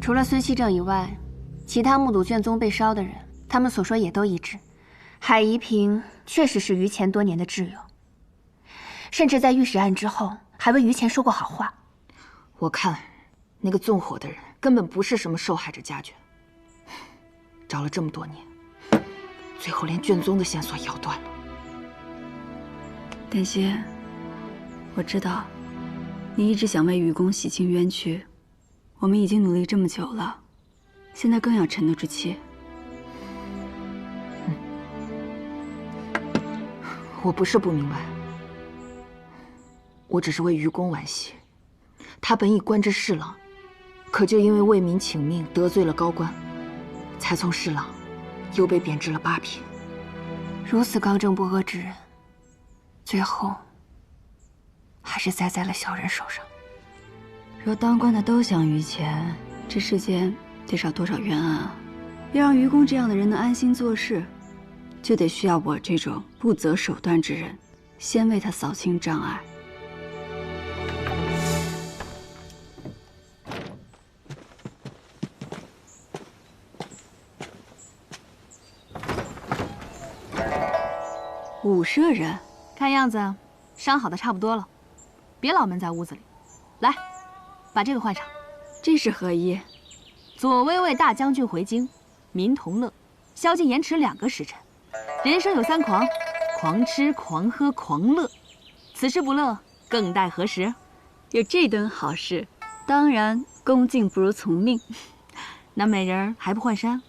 除了孙熙正以外，其他目睹卷宗被烧的人，他们所说也都一致。海夷平确实是于钱多年的挚友，甚至在御史案之后，还为于钱说过好话。我看，那个纵火的人根本不是什么受害者家眷，找了这么多年，最后连卷宗的线索咬断了。丹心，我知道，你一直想为愚公洗清冤屈，我们已经努力这么久了，现在更要沉得住气。我不是不明白，我只是为愚公惋惜。他本已官至侍郎，可就因为为民请命得罪了高官，才从侍郎又被贬至了八品。如此刚正不阿之人，最后还是栽在了小人手上。若当官的都想于钱，这世间得少多少冤案啊！要让愚公这样的人能安心做事，就得需要我这种不择手段之人，先为他扫清障碍。武舍人，看样子伤好的差不多了，别老闷在屋子里。来，把这个换上。这是何意？左威卫大将军回京，民同乐，宵禁延迟2个时辰。人生有3狂：狂吃、狂喝、狂乐。此时不乐，更待何时？有这等好事，当然恭敬不如从命。那美人儿还不换衫？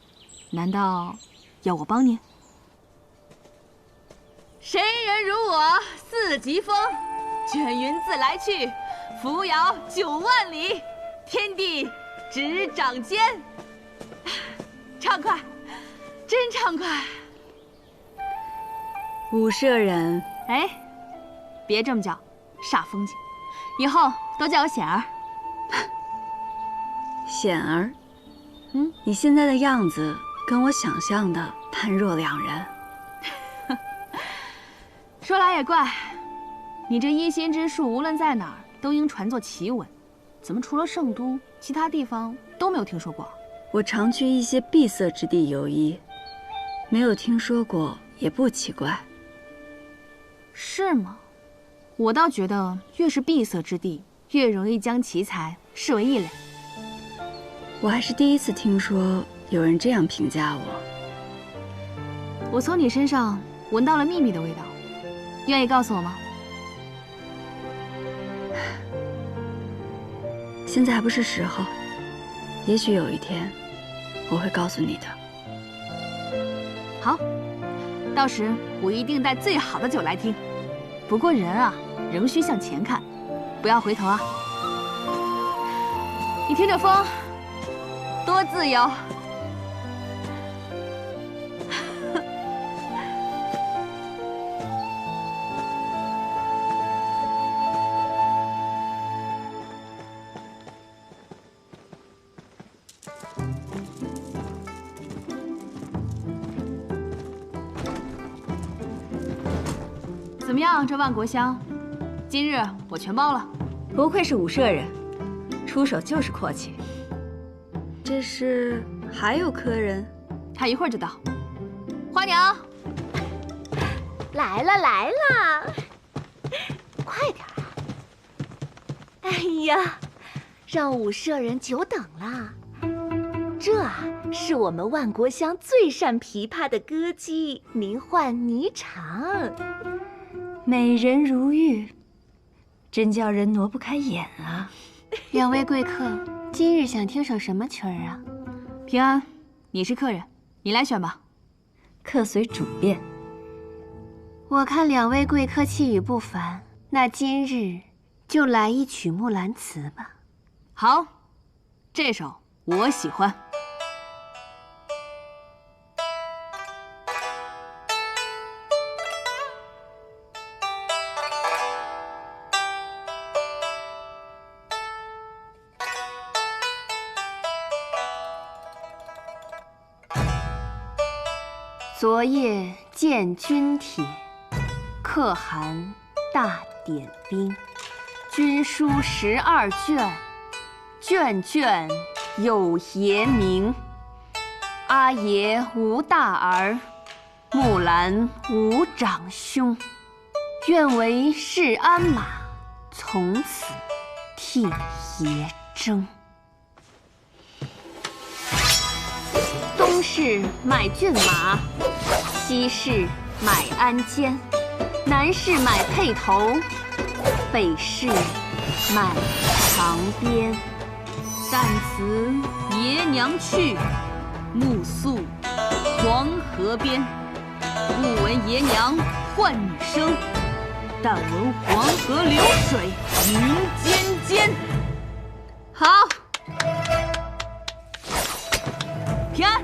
难道要我帮您？谁人如我4级风？卷云自来去，扶摇9万里。天地执掌间，畅快，真畅快。武舍人，哎，别这么叫，煞风景。以后都叫我显儿。显儿，你现在的样子跟我想象的判若两人。说来也怪，你这医心之术无论在哪儿都应传作奇闻，怎么除了圣都，其他地方都没有听说过？我常去一些闭塞之地游医，没有听说过也不奇怪。是吗？我倒觉得越是闭塞之地，越容易将奇才视为异类。我还是第一次听说有人这样评价我。我从你身上闻到了秘密的味道，愿意告诉我吗？现在还不是时候，也许有一天我会告诉你的。好，到时我一定带最好的酒来听。不过人啊，仍需向前看，不要回头啊。你听着风，多自由。怎么样，这万国香，今日我全包了。不愧是武舍人，出手就是阔气。这是还有客人？他一会儿就到。花娘，来了来了，快点啊！哎呀，让武舍人久等了。这啊，是我们万国香最善琵琶的歌姬，名唤霓裳。美人如玉，真叫人挪不开眼啊！两位贵客，今日想听首什么曲儿啊？平安，你是客人，你来选吧。客随主便。我看两位贵客气宇不凡，那今日就来一曲《木兰辞》吧。好，这首我喜欢。昨夜见军帖，可汗大点兵。军书12卷，卷卷有爷名。阿爷无大儿，木兰无长兄。愿为市鞍马，从此替爷征。东市买骏马，西市买鞍鞯，南市买辔头，北市买长鞭。但辞爷娘去，暮宿黄河边。不闻爷娘唤女声，但闻黄河流水云间间。好，平安。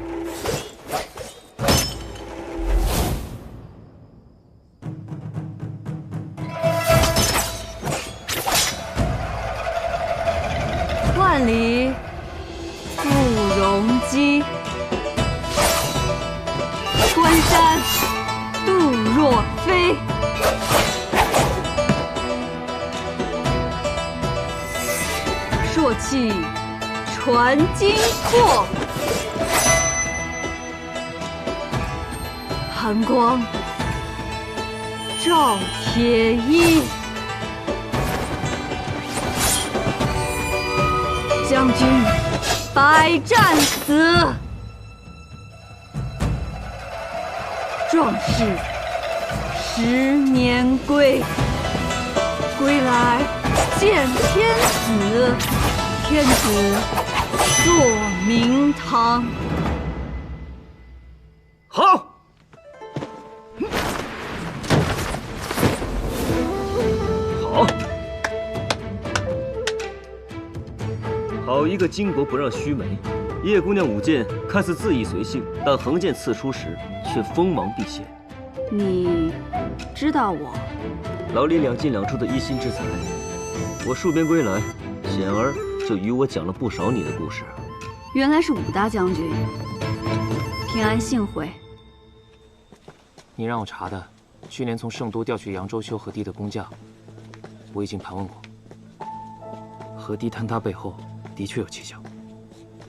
万里赴戎机，关山度若飞。朔气传金阔，寒光照铁衣。将军百战死，壮士10年归。归来见天子，天子坐明堂。好。好。好一个巾帼不让须眉！叶姑娘舞剑看似恣意随性，但横剑刺出时却锋芒毕现。你知道我？老李两进两出的一心之才，我戍边归来，显儿就与我讲了不少你的故事。原来是武大将军，平安幸会。你让我查的，去年从圣都调去扬州修河堤的工匠，我已经盘问过。河堤坍塌背后的确有蹊跷，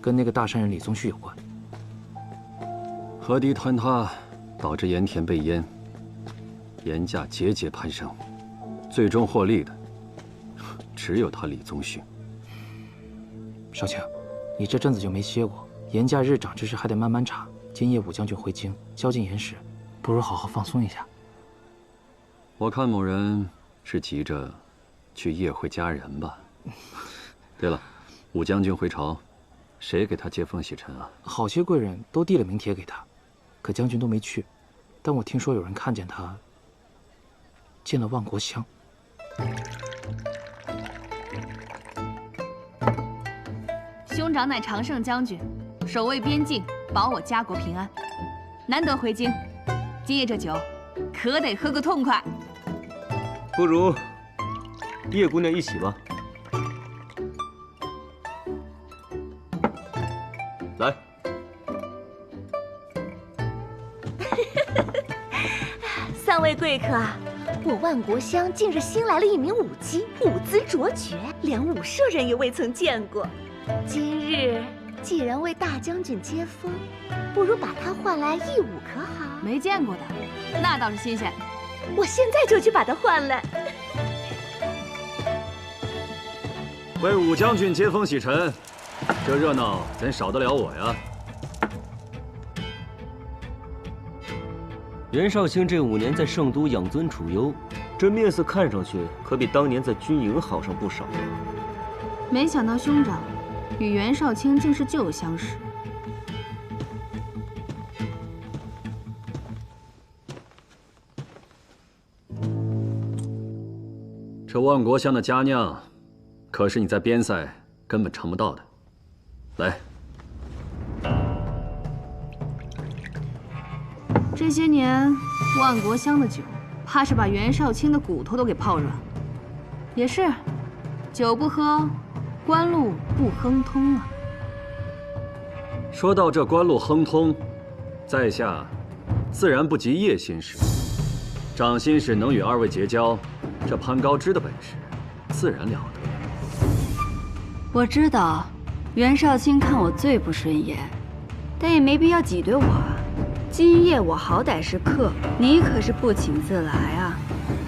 跟那个大山人李宗旭有关。河堤坍塌导致盐田被淹，盐价节节攀升，最终获利的只有他李宗旭。少卿，你这阵子就没歇过，盐价日涨之时还得慢慢查。今夜武将军回京，宵禁盐时，不如好好放松一下。我看某人是急着去夜会佳人吧。对了，武将军回朝，谁给他接风洗尘啊？好些贵人都递了名帖给他，可将军都没去。但我听说有人看见他进了万国乡。兄长乃常胜将军，守卫边境，保我家国平安。难得回京，今夜这酒可得喝个痛快。不如叶姑娘一起吧。来。三位贵客啊，我万国乡近日新来了一名舞姬，舞姿卓绝，连舞社人也未曾见过。今日既然为大将军接风，不如把他唤来一舞可好？没见过的，那倒是新鲜。我现在就去把他唤来。为武将军接风洗尘，这热闹怎少得了我呀？袁绍兴这5年在圣都养尊处优，这面色看上去可比当年在军营好上不少啊。没想到兄长与袁绍卿竟是旧相识。这万国乡的佳酿，可是你在边塞根本尝不到的。来，这些年万国乡的酒，怕是把袁绍卿的骨头都给泡软。也是，酒不喝，官路不亨通啊。说到这官路亨通，在下自然不及叶新使。长新使能与2位结交，这攀高枝的本事，自然了得。我知道，袁少卿看我最不顺眼，但也没必要挤兑我啊。今夜我好歹是客，你可是不请自来啊！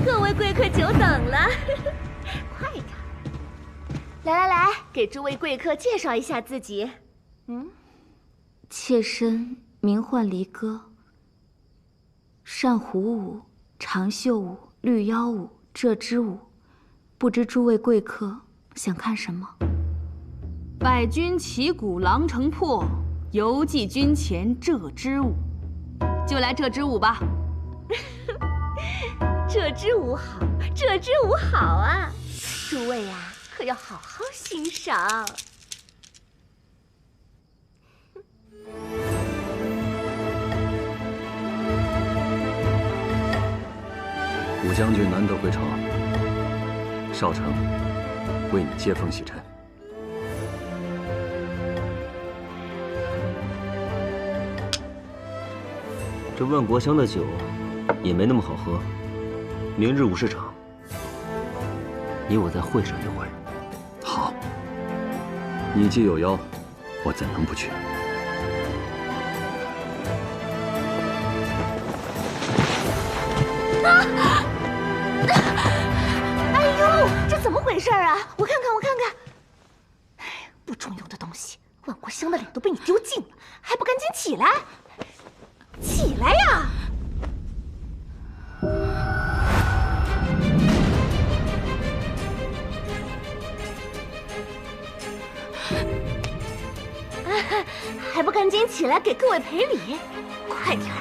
各位贵客久等了，快点！来，给诸位贵客介绍一下自己。妾身名唤离歌，善胡舞、长袖舞、绿腰舞、鹧鸪舞，不知诸位贵客想看什么？败军旗鼓狼城破，犹记军前鹧鸪舞。就来鹧鸪舞吧。鹧鸪舞好，鹧鸪舞好啊！诸位呀，可要好好欣赏。武将军难得回朝，少城为你接风洗尘。这万国香的酒也没那么好喝。明日武士场，你我再会上一会。好，你既有邀，我怎能不去？哎呦，这怎么回事啊？我看看。哎，不中用的东西，万国香的脸都被你丢尽了，还不赶紧起来！起来呀！还不赶紧起来给各位赔礼！快点儿！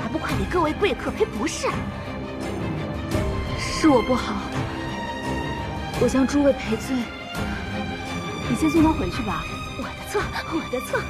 还不快给各位贵客赔不是？是我不好，我向诸位赔罪。你先送他回去吧。我的错。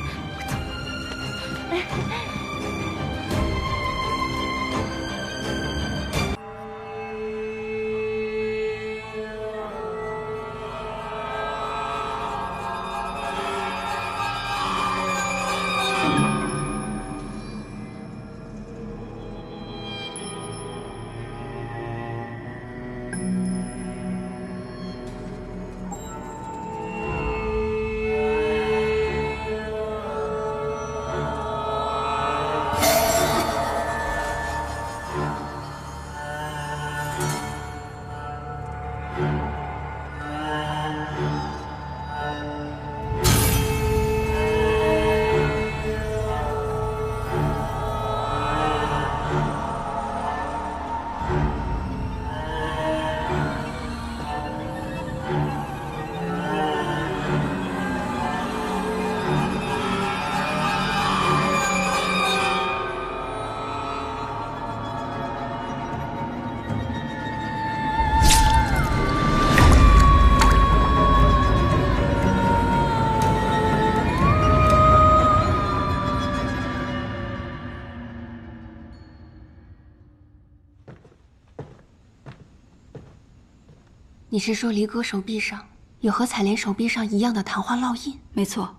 你是说离哥手臂上有和彩莲手臂上一样的昙花烙印？没错，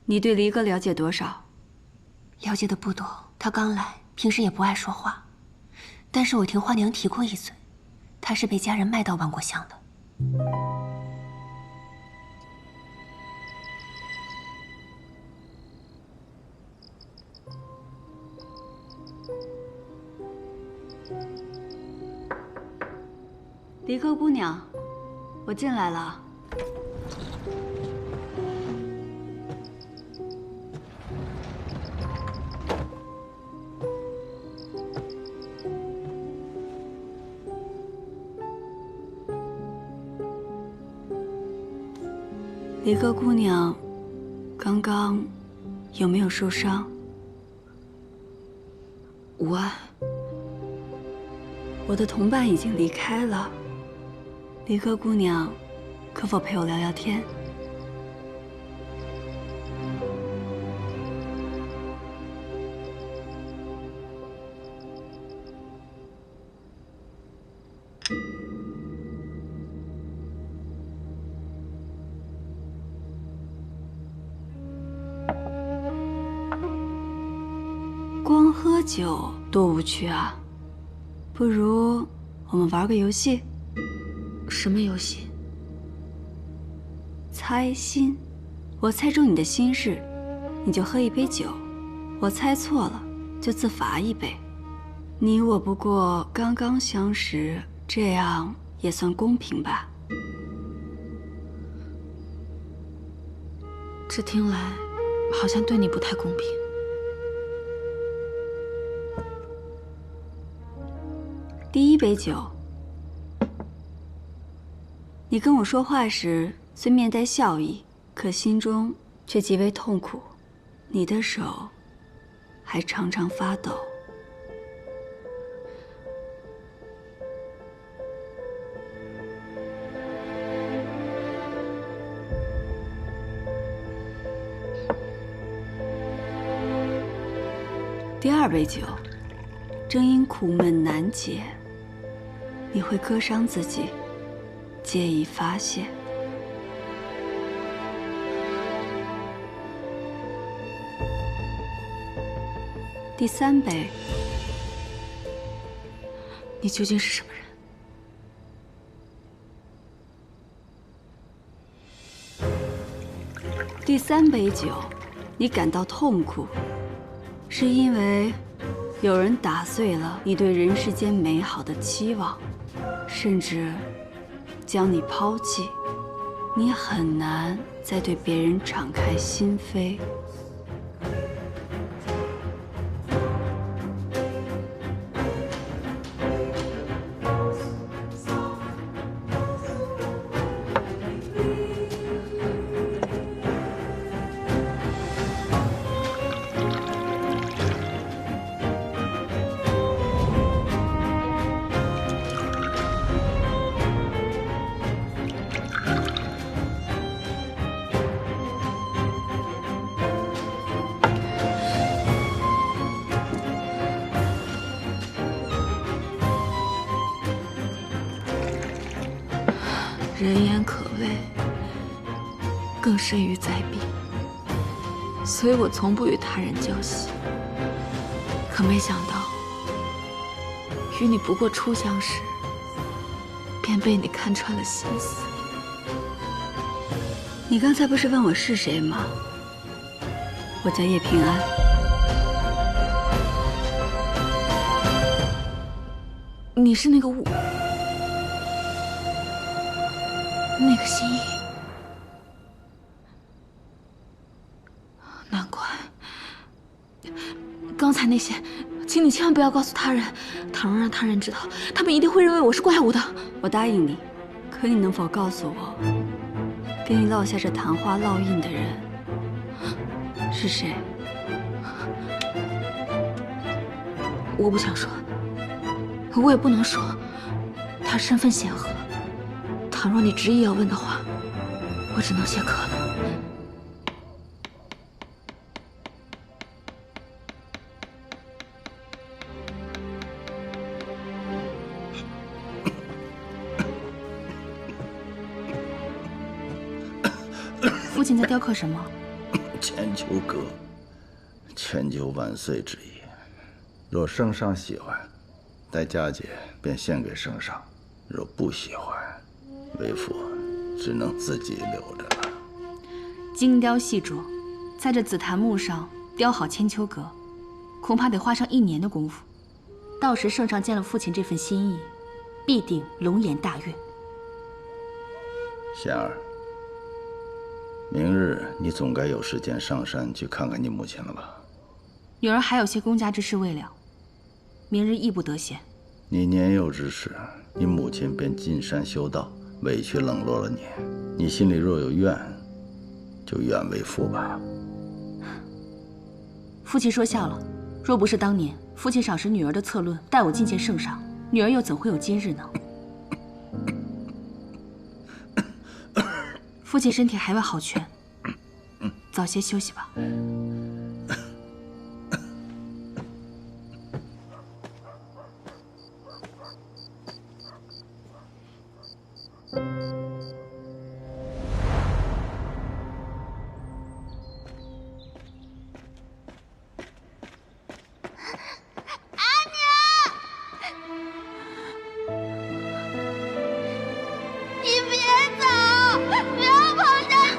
你对离哥了解多少？了解的不多，他刚来，平时也不爱说话。但是我听花娘提过一嘴，他是被家人卖到万国香的。离歌姑娘，我进来了。离歌姑娘，刚刚有没有受伤？无碍。我的同伴已经离开了。离歌姑娘，可否陪我聊聊天？光喝酒多无趣啊！不如我们玩个游戏。什么游戏？猜心，我猜中你的心事，你就喝一杯酒；我猜错了，就自罚一杯。你我不过刚刚相识，这样也算公平吧？这听来好像对你不太公平。第一杯酒，你跟我说话时虽面带笑意，可心中却极为痛苦。你的手还常常发抖。第二杯酒，正因苦闷难解，你会割伤自己，借以发泄。第三杯，你究竟是什么人？第三杯酒，你感到痛苦，是因为有人打碎了你对人世间美好的期望，甚至将你抛弃，你很难再对别人敞开心扉。人言可畏，更甚于灾病，所以我从不与他人交心。可没想到，与你不过初相识，便被你看穿了心思。你刚才不是问我是谁吗？我叫叶平安。你是那个那个心意，难怪。刚才那些，请你千万不要告诉他人。倘若让他人知道，他们一定会认为我是怪物的。我答应你，可你能否告诉我，给你烙下这昙花烙印的人是谁？我不想说，我也不能说。他身份显赫。倘若你执意要问的话，我只能谢客了。父亲在雕刻什么？千秋阁，千秋万岁之意。若圣上喜欢，待佳节便献给圣上；若不喜欢，为父只能自己留着了。精雕细琢，在这紫檀木上雕好千秋阁，恐怕得花上1年的功夫。到时圣上见了父亲这份心意，必定龙颜大悦。贤儿，明日你总该有时间上山去看看你母亲了吧？女儿还有些公家之事未了，明日亦不得闲。你年幼之时，你母亲便进山修道，委屈冷落了你。你心里若有怨，就怨为父吧。父亲说笑了，若不是当年父亲赏识女儿的策论，带我觐见圣上，女儿又怎会有今日呢？父亲身体还未好全，早些休息吧。你别走，不要跑下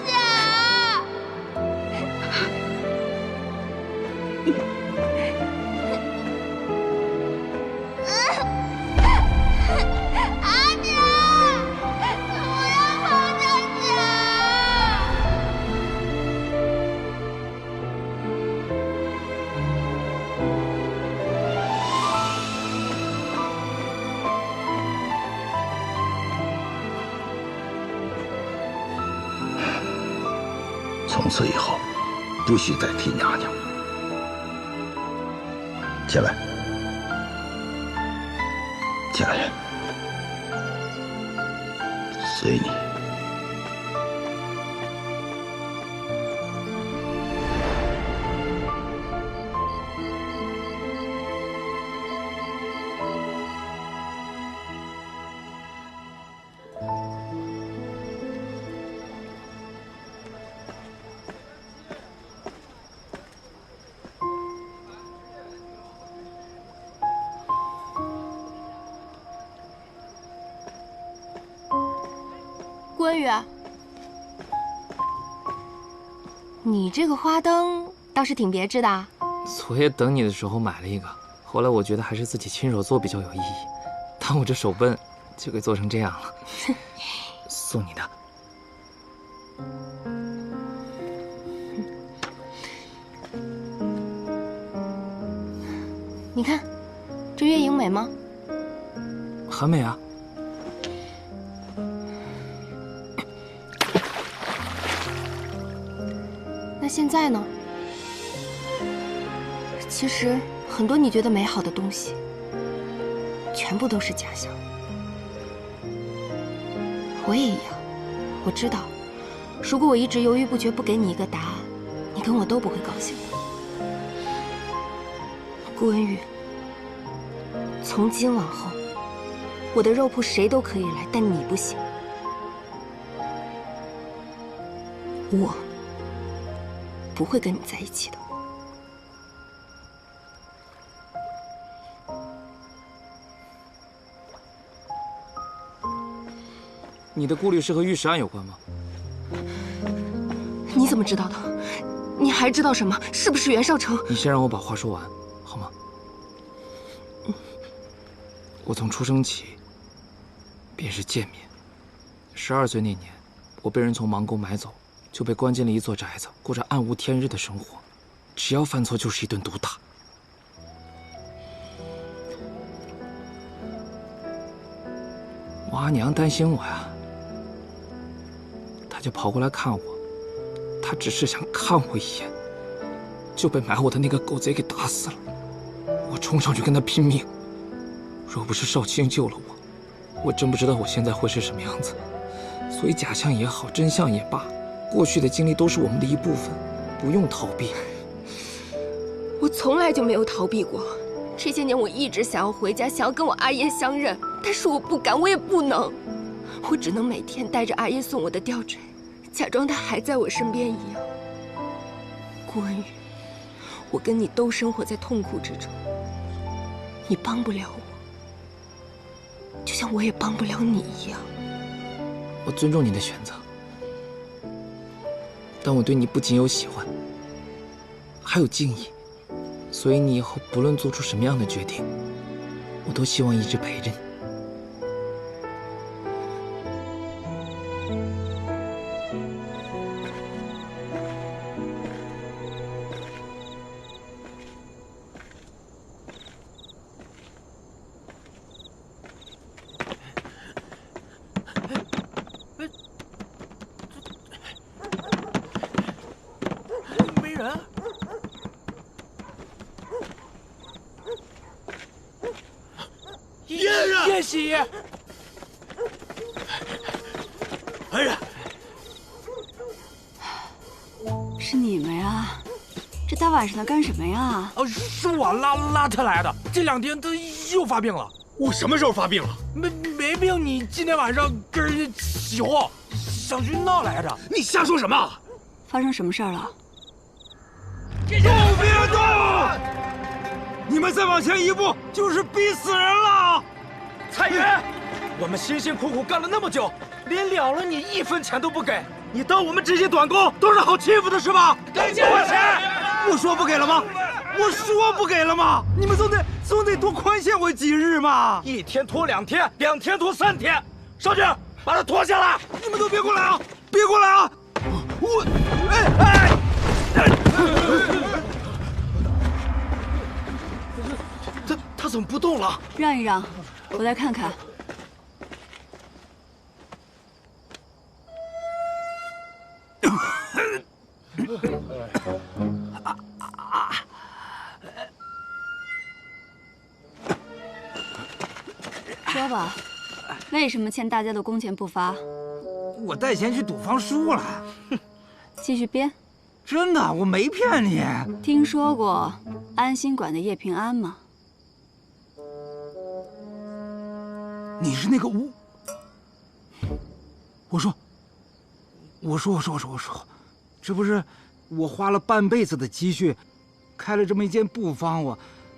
从此以后，不许再提娘娘。起来，起来，随你。顾文宇，你这个花灯倒是挺别致的啊。昨夜等你的时候买了一个，后来我觉得还是自己亲手做比较有意义。但我这手笨，就给做成这样了。送你的。你看，这月影美吗？很美啊。那现在呢？其实很多你觉得美好的东西，全部都是假象。我也一样，我知道，如果我一直犹豫不决，不给你一个答案，你跟我都不会高兴的。顾文宇，从今往后，我的肉铺谁都可以来，但你不行。我不会跟你在一起的。你的顾虑是和玉石案有关吗？你怎么知道的？你还知道什么？是不是袁绍成？你先让我把话说完，好吗？我从出生起便是贱民。12岁那年，我被人从盲沟买走，就被关进了一座宅子，过着暗无天日的生活。只要犯错就是一顿毒打。我阿娘担心我呀，她就跑过来看我。她只是想看我一眼，就被买我的那个狗贼给打死了。我冲上去跟他拼命，若不是少卿救了我，我真不知道我现在会是什么样子。所以假象也好，真相也罢，过去的经历都是我们的一部分，不用逃避。我从来就没有逃避过。这些年我一直想要回家，想要跟我阿爷相认，但是我不敢，我也不能。我只能每天带着阿爷送我的吊坠，假装他还在我身边一样。顾文宇，我跟你都生活在痛苦之中，你帮不了我，就像我也帮不了你一样。我尊重你的选择，但我对你不仅有喜欢，还有敬意。所以你以后不论做出什么样的决定，我都希望一直陪着你。没人。叶喜，恩人，是你们呀？这大晚上的干什么呀？是我拉他来的。这2天他又发病了。我什么时候发病了？没病，你今天晚上跟人家起哄，想去闹来着。你瞎说什么？发生什么事儿了？都别动！你们再往前一步，就是逼死人了！蔡元，我们辛辛苦苦干了那么久，连了了你1分钱都不给，你当我们这些短工都是好欺负的是吧？给我钱！我说不给了吗？我说不给了吗？你们总得多宽限我几日嘛！1天拖2天，2天拖3天。少军，把他拖下来！你们都别过来啊！别过来啊！我，他怎么不动了？让一让，我来看看。说吧，为什么欠大家的工钱不发？我带钱去赌方输了。继续编。真的，我没骗你。听说过安心馆的叶平安吗？你是那个吴？我说，这不是我花了半辈子的积蓄，开了这么一间布坊，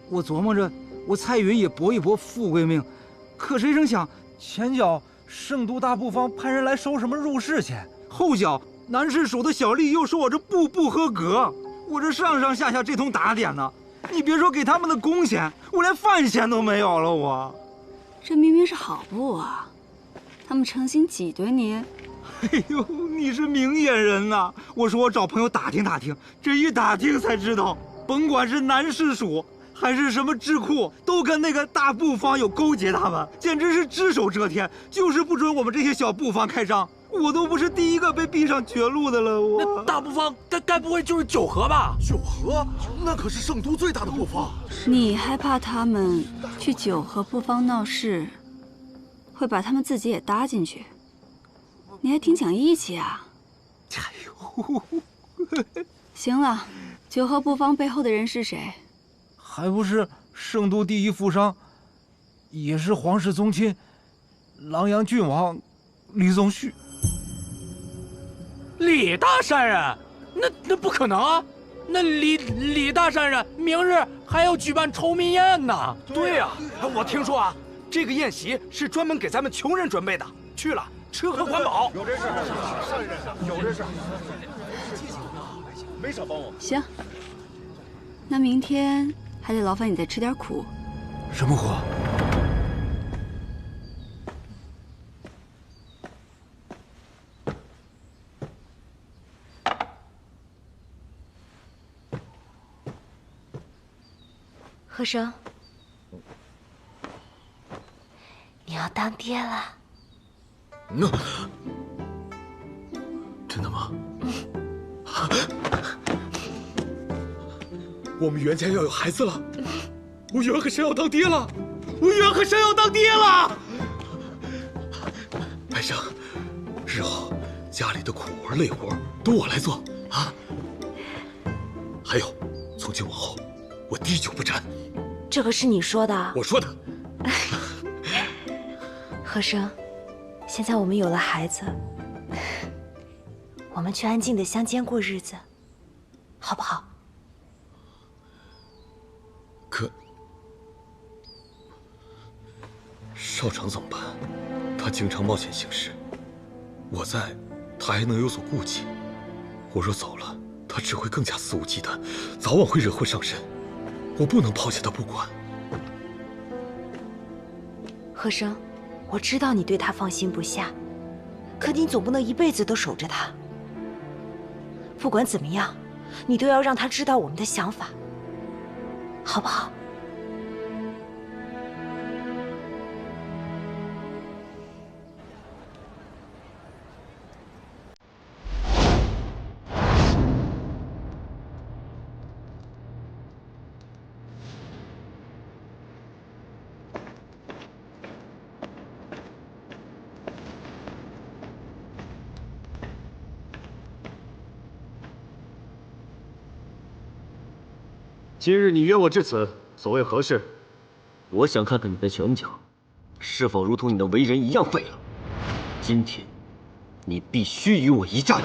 我琢磨着，我蔡云也搏一搏富贵命，可谁成想，前脚圣都大布坊派人来收什么入室钱，后脚南市署的小丽又说我这布不合格，我这上上下下这通打点呢，你别说给他们的工钱，我连饭钱都没有了，我。这明明是好布啊，他们诚心挤兑你。哎呦，你是明眼人呐！我说我找朋友打听打听，这一打听才知道，甭管是南市署还是什么智库，都跟那个大布坊有勾结，他们简直是只手遮天，就是不准我们这些小布坊开张。我都不是第一个被逼上绝路的了，我。那大布坊该不会就是九河吧？九河，那可是圣都最大的布坊。你还怕他们去九河布坊闹事，会把他们自己也搭进去？你还挺讲义气啊！加油！行了，九河布坊背后的人是谁？还不是圣都第一富商，也是皇室宗亲，琅琊郡王李宗旭。李大善人，那不可能啊！那李大善人明日还要举办酬民宴呢。对呀，我听说啊，这个宴席是专门给咱们穷人准备的，去了吃喝管饱。有这事，有这事，没少帮我。行，那明天还得劳烦你再吃点苦。什么苦？和生，你要当爹了。真的吗？我们袁家要有孩子了，我袁和生要当爹了，我袁和生要当爹了。白生，日后家里的苦活累活都我来做啊。还有，从今往后，我滴酒不沾。这可是你说的。我说的。和生，现在我们有了孩子，我们去安静的乡间过日子，好不好？可少长怎么办？他经常冒险行事，我在，他还能有所顾忌。我若走了，他只会更加肆无忌惮，早晚会惹祸上身。我不能抛下他不管。和生，我知道你对他放心不下，可你总不能一辈子都守着他。不管怎么样，你都要让他知道我们的想法，好不好？今日你约我至此，所谓何事？我想看看你的拳脚，是否如同你的为人一样废了。今天，你必须与我一战。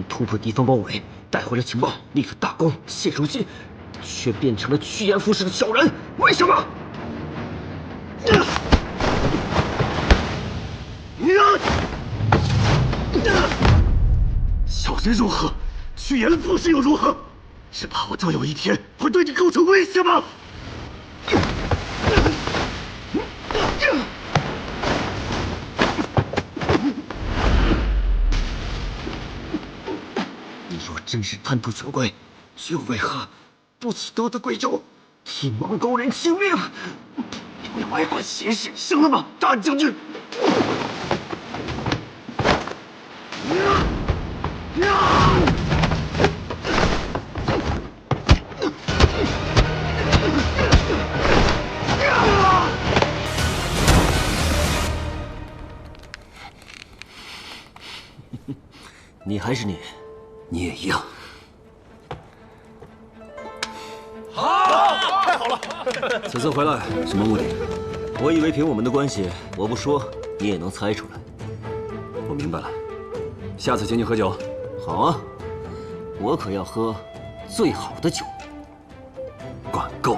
突破敌方包围，带回了情报，立了大功。现如今，却变成了趋炎附势的小人，为什么？小人如何？趋炎附势又如何？是怕我终有一天会对你构成威胁吗？你若真是贪图权贵，又为何不去夺得贵州，替蒙古人请命？你外管闲事生了吗，大将军？你还是你，你也一样。好，太好了！此次回来什么目的？我以为凭我们的关系，我不说你也能猜出来。我明白了，下次请你喝酒。好啊，我可要喝最好的酒。管够。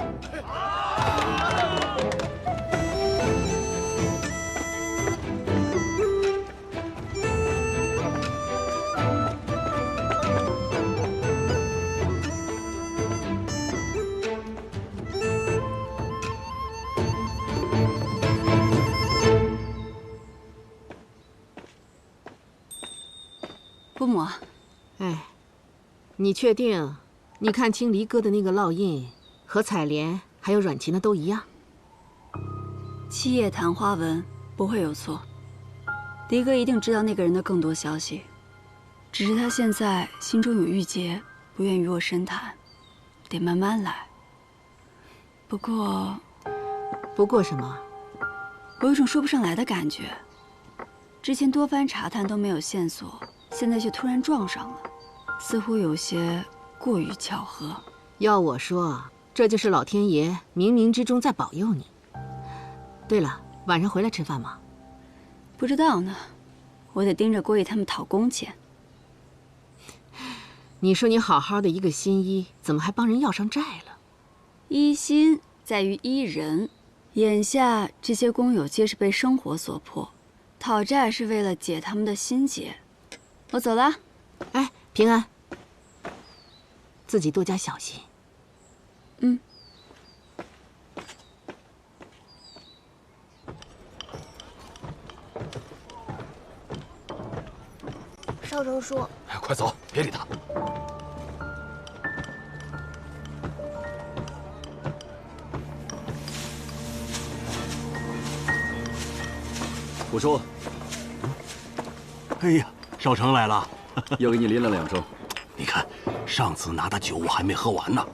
伯母，哎，你确定？你看清离哥的那个烙印，和采莲还有阮琴的都一样？七叶昙花纹不会有错。离哥一定知道那个人的更多消息，只是他现在心中有郁结，不愿与我深谈，得慢慢来。不过什么？我有种说不上来的感觉。之前多番查探都没有线索，现在却突然撞上了，似乎有些过于巧合。要我说，这就是老天爷冥冥之中在保佑你。对了，晚上回来吃饭吗？不知道呢，我得盯着郭毅他们讨工钱。你说你好好的一个新医，怎么还帮人要上债了？医心在于医人，眼下这些工友皆是被生活所迫，讨债是为了解他们的心结。我走了。哎，平安，自己多加小心。嗯。少成叔，快走，别理他。虎叔，哎呀，少成来了，又给你拎了2盅。你看，上次拿的酒我还没喝完呢。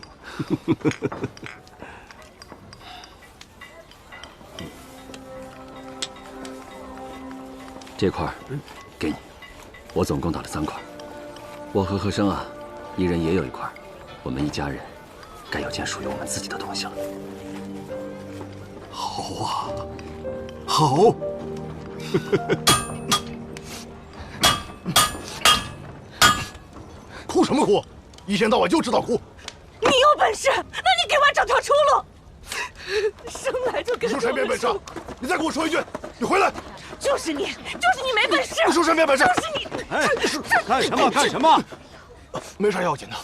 这块给你，我总共打了3块。我和和生啊，一人也有1块。我们一家人，该有件属于我们自己的东西了。好啊，好。哭什么哭？一天到晚就知道哭。你有本事，那你给我找条出路。生来就跟你说谁没本事？你再给我说一句，你回来。就是你没本事。你说谁没本事？就是你。哎，干什么？干什么？没啥要紧的，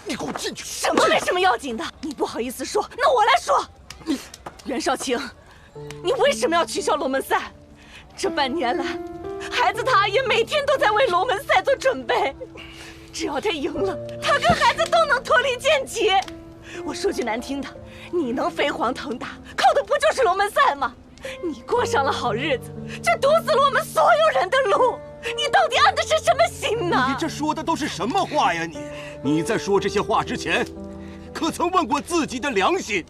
你给我进去。什么没什么要紧的？你不好意思说，那我来说。袁少卿，你为什么要取消龙门赛？这半年来，孩子他也每天都在为龙门赛做准备。只要他赢了，他跟孩子都能脱离剑籍。我说句难听的，你能飞黄腾达，靠的不就是龙门赛吗？你过上了好日子，却堵死了我们所有人的路。你到底安的是什么心呢？你这说的都是什么话呀？你在说这些话之前，可曾问过自己的良心？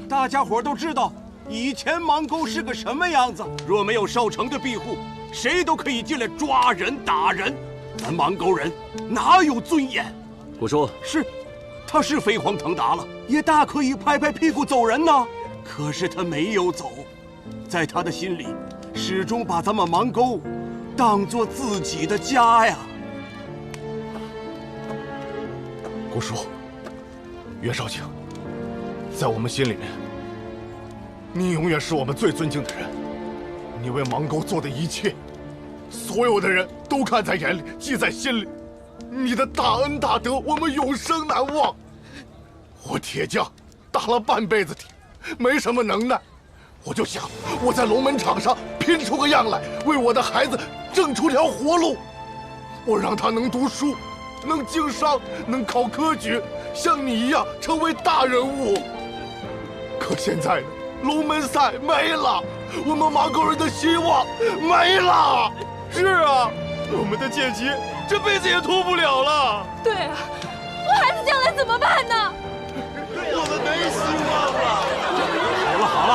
大家伙都知道，以前邙沟是个什么样子。若没有少成的庇护，谁都可以进来抓人打人。咱邙沟人哪有尊严？虎叔，是，他是飞黄腾达了，也大可以拍拍屁股走人呐。可是他没有走，在他的心里，始终把咱们邙沟当做自己的家呀。姑叔，袁少卿，在我们心里面，你永远是我们最尊敬的人。你为邙沟做的一切，所有的人都看在眼里，记在心里。你的大恩大德，我们永生难忘。我铁匠打了半辈子铁，没什么能耐，我就想我在龙门场上拼出个样来，为我的孩子挣出条活路。我让他能读书，能经商，能考科举，像你一样成为大人物。可现在呢，龙门赛没了，我们马沟人的希望没了。是啊，我们的剑旗这辈子也脱不了了。对啊，我孩子将来怎么办呢？我们没希望了。好了好了。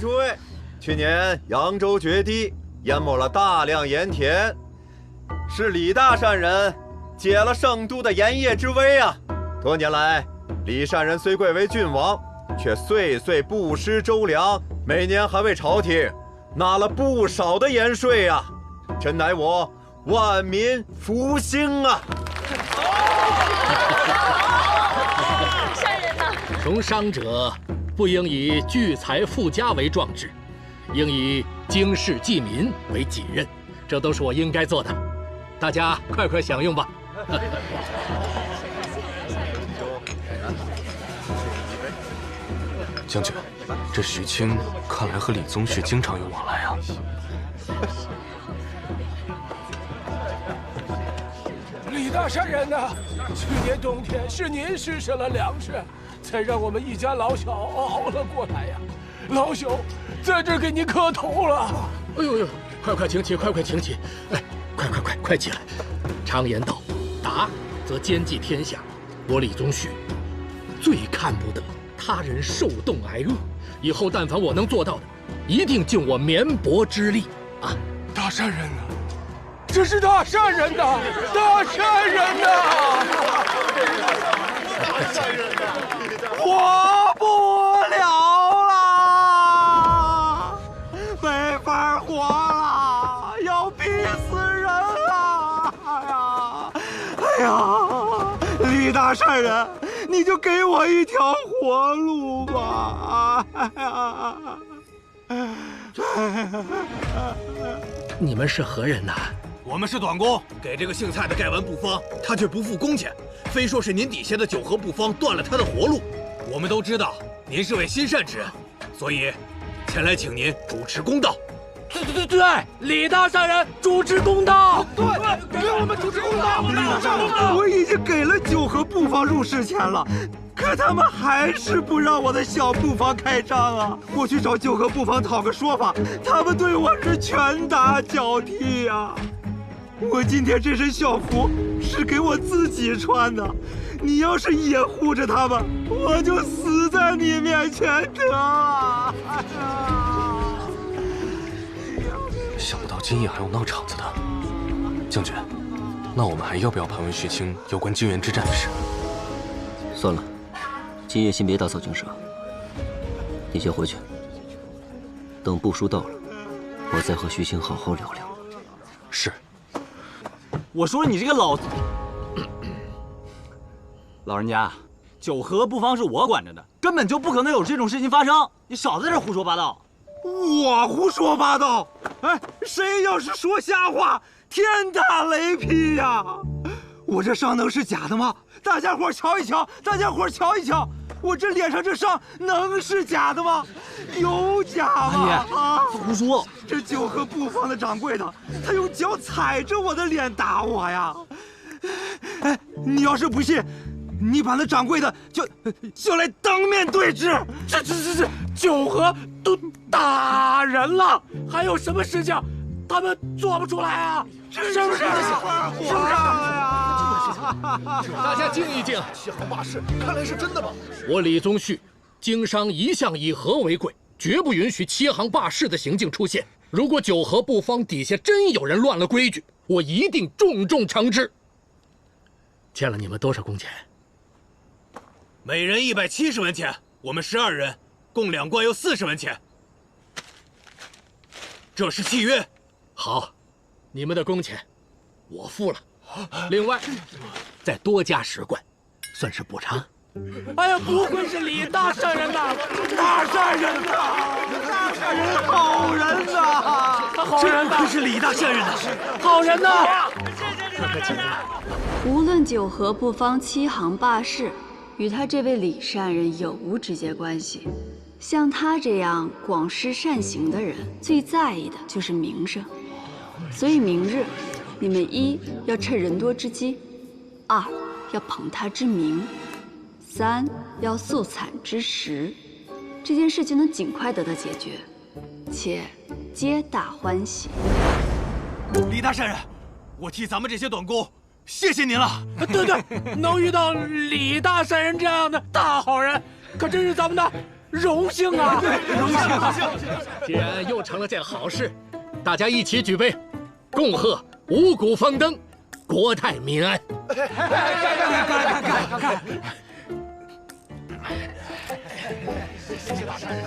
诸位，去年扬州决堤，淹没了大量盐田，是李大善人解了圣都的盐业之危啊！多年来，李善人虽贵为郡王，却岁岁不施周粮，每年还为朝廷纳了不少的盐税啊！真乃我万民福星啊！善人呐，从商者不应以聚财富家为壮志，应以经世济民为己任，这都是我应该做的。大家快快享用吧。将军，这徐青看来和李宗旭经常有往来啊。李大善人呐，去年冬天是您施舍了粮食，才让我们一家老小熬了过来呀。老朽在这儿给您磕头了。哎呦呦，快请起，快请起！哎，快起来！常言道，达则兼济天下。我李宗旭最看不得他人受冻挨饿，以后但凡我能做到的，一定尽我绵薄之力啊！大善人啊，这是大善人呐，大善人呐！活不了了，没法活了，要逼死人了！哎呀，李大善人，你就给我一条活路吧！你们是何人呐？我们是短工，给这个姓蔡的盖完布方，他却不付工钱，非说是您底下的九合布方断了他的活路。我们都知道您是位心善之人，所以前来请您主持公道。对，李大善人主持公道。对，给我们主持公道。我已经给了九合布方入市钱了，可他们还是不让我的小布方开张啊！我去找九合布方讨个说法，他们对我是拳打脚踢呀！我今天这身校服是给我自己穿的，你要是也护着他们，我就死在你面前得了。想不到今夜还有闹场子的，将军，那我们还要不要盘问徐青有关泾原之战的事？算了，今夜先别打草惊蛇，你先回去，等布书到了，我再和徐青好好聊聊。是。我说你这个老人家，九合布方是我管着的，根本就不可能有这种事情发生。你少在这胡说八道。我胡说八道？哎，谁要是说瞎话，天打雷劈呀！我这伤能是假的吗？大家伙瞧一瞧，我这脸上这伤能是假的吗？有假吗？啊，胡说！这九合布方的掌柜的，他用脚踩着我的脸打我呀！哎，你要是不信，你把那掌柜的叫来当面对质。这九合都打人了，还有什么事情他们做不出来啊，是不是？是不是？大家静一静。西行霸市，看来是真的吧？我李宗旭经商一向以和为贵，绝不允许欺行霸市的行径出现。如果九合布坊底下真有人乱了规矩，我一定重重惩治。欠了你们多少工钱？每人170文钱，我们12人，共2贯又40文钱。这是契约。好，你们的工钱我付了，另外再多加10贯，算是补偿。哎呀，不愧是李大善人呐，大善人呐，大善人，好人呐，好人呐，这不愧是李大善人呐，好人呐！无论九合布坊欺行霸市，与他这位李善人有无直接关系？像他这样广施善行的人，最在意的就是名声。所以明日，你们1要趁人多之机，2要捧他之名，3要速产之时，这件事情能尽快得到解决，且皆大欢喜。李大善人，我替咱们这些短工谢谢您了。对，能遇到李大善人这样的大好人，可真是咱们的荣幸啊！荣幸。既然又成了件好事，大家一起举杯，恭贺五谷丰登，国泰民安。干！谢谢大善人。